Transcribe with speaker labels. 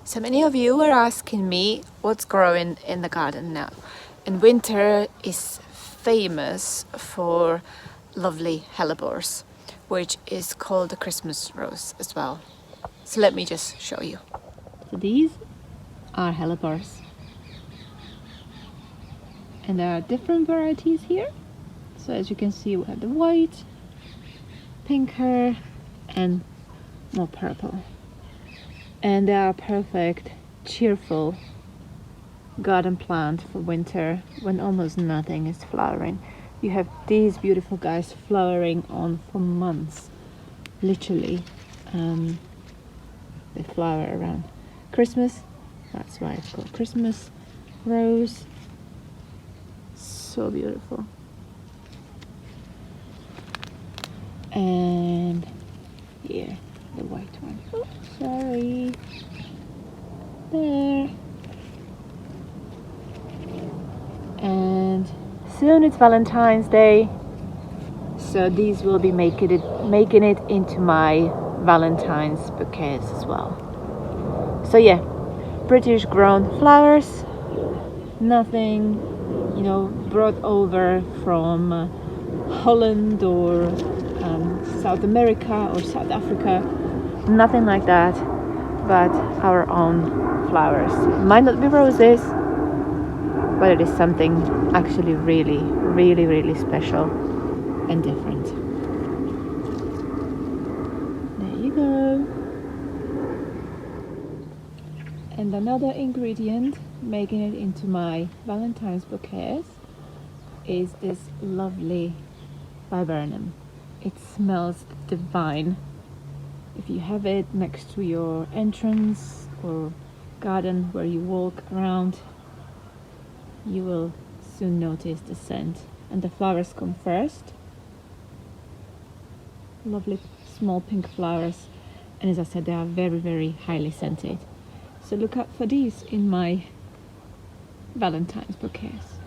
Speaker 1: So many of you were asking me what's growing in the garden now. And winter is famous for lovely hellebores, which is called the Christmas rose as well. So let me just show you.
Speaker 2: So these are hellebores. And there are different varieties here. So as you can see, we have the white, pinker, and more purple. And they are perfect, cheerful garden plant for winter when almost nothing is flowering. You have these beautiful guys flowering on for months, literally. They flower around Christmas. That's why it's called Christmas rose. So beautiful. And here, the white one. Oh, sorry. There. And soon it's Valentine's Day, so these will be making it into my Valentine's bouquets as well. So yeah, British grown flowers, nothing, brought over from Holland or South America or South Africa, nothing like that, but our own flowers. Might not be roses, but it is something actually really, really, really special and different. There you go. And another ingredient making it into my Valentine's bouquets is this lovely viburnum. It smells divine. If you have it next to your entrance or garden where you walk around, you will soon notice the scent. And the flowers come first. Lovely small pink flowers, and as I said, they are very, very highly scented. So look out for these in my Valentine's bouquets.